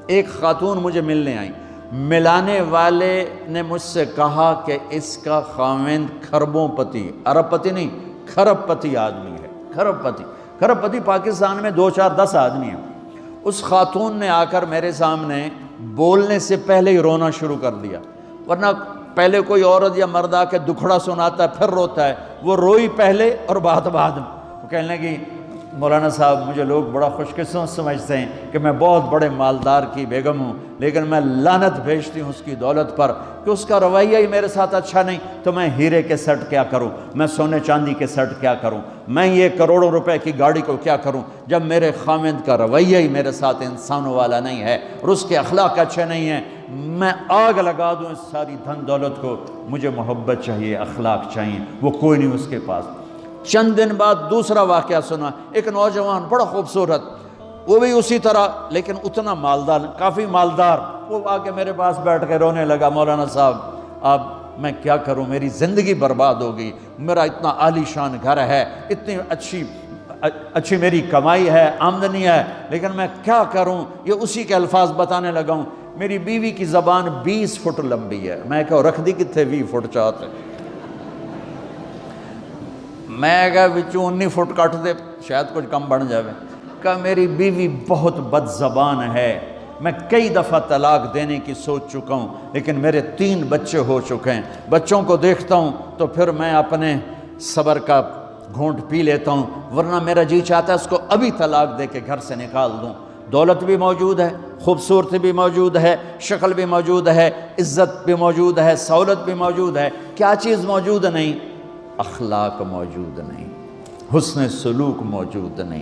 ایک خاتون مجھے ملنے آئیں، ملانے والے نے مجھ سے کہا کہ اس کا خاوند کھربوں پتی، ارب پتی نہیں، کھرب پتی آدمی ہے، کھرب پتی پاکستان میں 2 4 10 آدمی ہیں۔ اس خاتون نے آ کر میرے سامنے بولنے سے پہلے ہی رونا شروع کر دیا، ورنہ پہلے کوئی عورت یا مرد آ کے دکھڑا سناتا ہے پھر روتا ہے، وہ روئی پہلے اور بات بعد میں۔ وہ کہنے لگی مولانا صاحب مجھے لوگ بڑا خوش قسمت سمجھتے ہیں کہ میں بہت بڑے مالدار کی بیگم ہوں، لیکن میں لعنت بھیجتی ہوں اس کی دولت پر کہ اس کا رویہ ہی میرے ساتھ اچھا نہیں، تو میں ہیرے کے سیٹ کیا کروں، میں سونے چاندی کے سیٹ کیا کروں، میں یہ کروڑوں روپے کی گاڑی کو کیا کروں جب میرے خاوند کا رویہ ہی میرے ساتھ انسانوں والا نہیں ہے اور اس کے اخلاق اچھے نہیں ہیں۔ میں آگ لگا دوں اس ساری دھن دولت کو، مجھے محبت چاہیے، اخلاق چاہیے، وہ کوئی نہیں اس کے پاس۔ چند دن بعد دوسرا واقعہ سنا، ایک نوجوان بڑا خوبصورت، وہ بھی اسی طرح لیکن اتنا مالدار، کافی مالدار، وہ آ کے میرے پاس بیٹھ کے رونے لگا، مولانا صاحب اب میں کیا کروں، میری زندگی برباد ہو گئی، میرا اتنا عالی شان گھر ہے، اتنی اچھی میری کمائی ہے، آمدنی ہے، لیکن میں کیا کروں۔ یہ اسی کے الفاظ بتانے لگا ہوں، میری بیوی کی زبان 20 فٹ لمبی ہے۔ میں کہا رکھ دی کتنے 20 فٹ چاہتے، میں کہا وچوں 19 فٹ کٹ دے شاید کچھ کم بن جاوے۔ کہا میری بیوی بہت بد زبان ہے، میں کئی دفعہ طلاق دینے کی سوچ چکا ہوں، لیکن میرے 3 بچے ہو چکے ہیں، بچوں کو دیکھتا ہوں تو پھر میں اپنے صبر کا گھونٹ پی لیتا ہوں، ورنہ میرا جی چاہتا ہے اس کو ابھی طلاق دے کے گھر سے نکال دوں۔ دولت بھی موجود ہے، خوبصورتی بھی موجود ہے، شکل بھی موجود ہے، عزت بھی موجود ہے، سہولت بھی موجود ہے، کیا چیز موجود نہیں؟ اخلاق موجود نہیں، حسن سلوک موجود نہیں،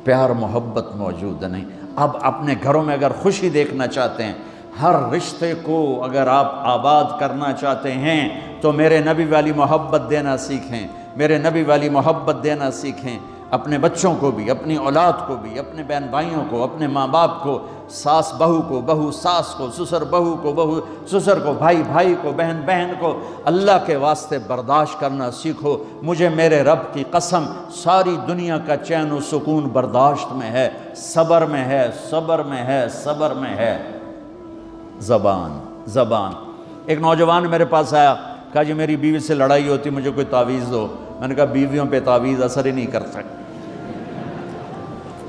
پیار محبت موجود نہیں۔ اب اپنے گھروں میں اگر خوشی دیکھنا چاہتے ہیں، ہر رشتے کو اگر آپ آباد کرنا چاہتے ہیں تو میرے نبی والی محبت دینا سیکھیں، میرے نبی والی محبت دینا سیکھیں، اپنے بچوں کو بھی، اپنی اولاد کو بھی، اپنے بہن بھائیوں کو، اپنے ماں باپ کو، ساس بہو کو، بہو ساس کو، سسر بہو کو، بہو سسر کو، بھائی بھائی کو، بہن بہن کو، اللہ کے واسطے برداشت کرنا سیکھو۔ مجھے میرے رب کی قسم ساری دنیا کا چین و سکون برداشت میں ہے، صبر میں ہے، صبر میں ہے، صبر میں ہے۔ زبان۔ ایک نوجوان میرے پاس آیا، کہا جی میری بیوی سے لڑائی ہوتی، مجھے کوئی تعویذ دو۔ میں نے کہا بیویوں پہ تعویذ اثر ہی نہیں کرتا۔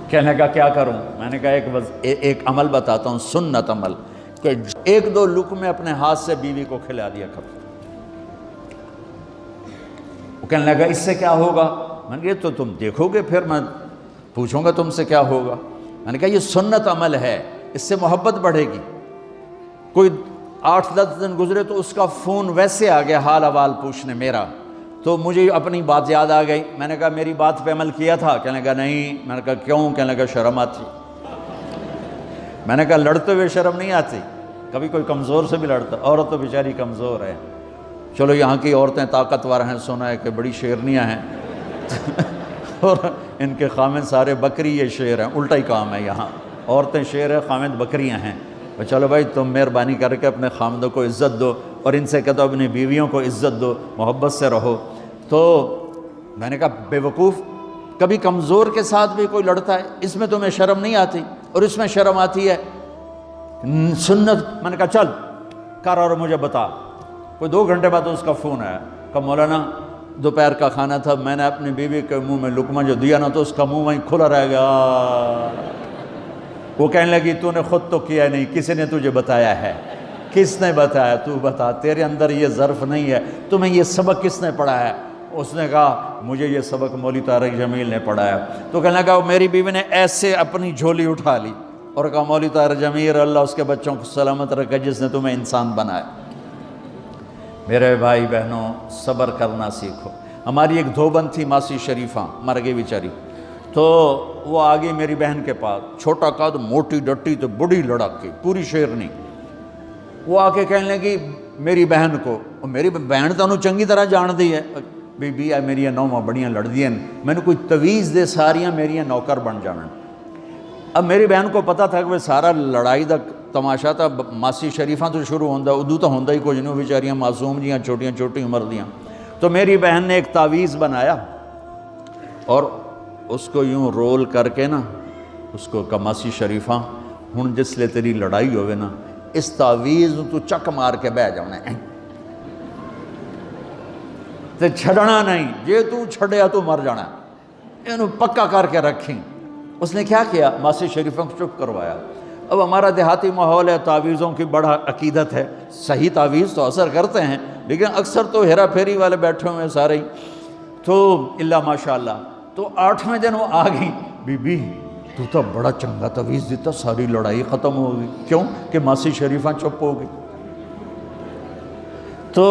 کہنے لگا کیا کروں؟ میں نے کہا ایک عمل بتاتا ہوں، سنت عمل، کہ 1-2 لقمے اپنے ہاتھ سے بیوی کو کھلا دیا کرو۔ وہ کہنے لگا اس سے کیا ہوگا؟ میں نے کہا تو تم دیکھو گے، پھر میں پوچھوں گا تم سے کیا ہوگا۔ میں نے کہا یہ سنت عمل ہے، اس سے محبت بڑھے گی۔ کوئی 8-10 دن گزرے تو اس کا فون ویسے آ گیا حال احوال پوچھنے میرا، تو مجھے اپنی بات یاد آ گئی۔ میں نے کہا میری بات پہ عمل کیا تھا؟ کہنے لگا نہیں۔ میں نے کہا کیوں؟ کہنے لگا شرم آتی۔ میں نے کہا لڑتے ہوئے شرم نہیں آتی؟ کبھی کوئی کمزور سے بھی لڑتا، عورت تو بیچاری کمزور ہے، چلو یہاں کی عورتیں طاقتور ہیں، سنا ہے کہ بڑی شیرنیاں ہیں اور ان کے خامد سارے بکری یہ شیر ہیں، الٹا ہی کام ہے، یہاں عورتیں شیر ہیں، خامد بکریاں ہیں۔ چلو بھائی تم مہربانی کر کے اپنے خامدوں کو عزت دو، اور ان سے کہتا اپنی بیویوں کو عزت دو، محبت سے رہو۔ تو میں نے کہا بے وقوف، کبھی کمزور کے ساتھ بھی کوئی لڑتا ہے، اس میں تمہیں شرم نہیں آتی؟ اور اس میں شرم آتی ہے سنت۔ میں نے کہا چل کر اور مجھے بتا۔ کوئی 2 گھنٹے بعد اس کا فون آیا، کہا مولانا دوپہر کا کھانا تھا، میں نے اپنی بیوی کے منہ میں لقمہ جو دیا نا تو اس کا منہ وہیں کھلا رہ گیا۔ وہ کہنے لگی تو نے خود تو کیا نہیں، کسی نے تجھے بتایا ہے؟ کس نے بتایا؟ تو بتا، تیرے اندر یہ ظرف نہیں ہے، تمہیں یہ سبق کس نے پڑھایا ہے؟ اس نے کہا مجھے یہ سبق مولوی طارق جمیل نے پڑھایا۔ تو کہنے لگا میری بیوی نے ایسے اپنی جھولی اٹھا لی اور کہا مولوی طارق جمیل اللہ اس کے بچوں کو سلامت رکھے جس نے تمہیں انسان بنایا۔ میرے بھائی بہنوں صبر کرنا سیکھو۔ ہماری ایک دھوبن تھی ماسی شریفہ، مر گئی بیچاری، تو وہ آ گئی میری بہن کے پاس، چھوٹا قد، موٹی ڈٹی تو بڑی لڑکی، پوری شیرنی۔ وہ آ کے کہنے لگی میری بہن کو، اور میری بہن تو انہوں چنگی طرح جان دی ہے، بی بی میری نوواں بڑیاں لڑ دی ہیں، میں نے کوئی تویز دے ساریاں میری نوکر بن جان۔ اب میری بہن کو پتہ تھا کہ وہ سارا لڑائی دا تماشا تھا، ماسی شریفہ تو شروع ہوندہ، ادو تو ہوندہ ہی کچھ نہیں، بیچاریاں معصوم جیاں چھوٹیاں چھوٹی عمر دیاں۔ تو میری بہن نے ایک تعویذ بنایا اور اس کو یوں رول کر کے نا، اس کو کہا ماسی شریفہ ہن جس لے تیری لڑائی ہوئے نا اس تعویز تو چک مار کے بہ جانا ہے تے چھڑنا نہیں، جے تو چھڑیا تو مر جانا ہے، انہوں پکا کر کے رکھیں۔ اس نے کیا کیا؟ ماسی شریفوں کو چپ کروایا۔ اب ہمارا دیہاتی ماحول ہے، تعویذوں کی بڑا عقیدت ہے، صحیح تعویذ تو اثر کرتے ہیں لیکن اکثر تو ہیرا پھیری والے بیٹھے ہوئے ہیں سارے ہی، تو اللہ ماشاءاللہ۔ تو 8ویں دن وہ آ گئی، بی بی تو بڑا چنگا تعویذ دیتا، ساری لڑائی ختم ہو گئی۔ کیوں کہ ماسی شریفہ چپ ہو گئی۔ تو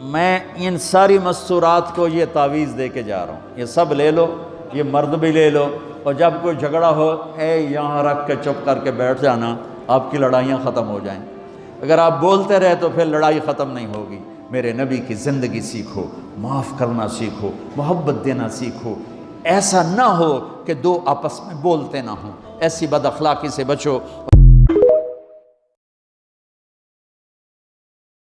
میں ان ساری مستورات کو یہ تعویذ دے کے جا رہا ہوں، یہ سب لے لو، یہ مرد بھی لے لو، اور جب کوئی جھگڑا ہو یہاں رکھ کے چپ کر کے بیٹھ جانا، آپ کی لڑائیاں ختم ہو جائیں۔ اگر آپ بولتے رہے تو پھر لڑائی ختم نہیں ہوگی۔ میرے نبی کی زندگی سیکھو، معاف کرنا سیکھو، محبت دینا سیکھو، ایسا نہ ہو کہ دو آپس میں بولتے نہ ہوں، ایسی بد اخلاقی سے بچو۔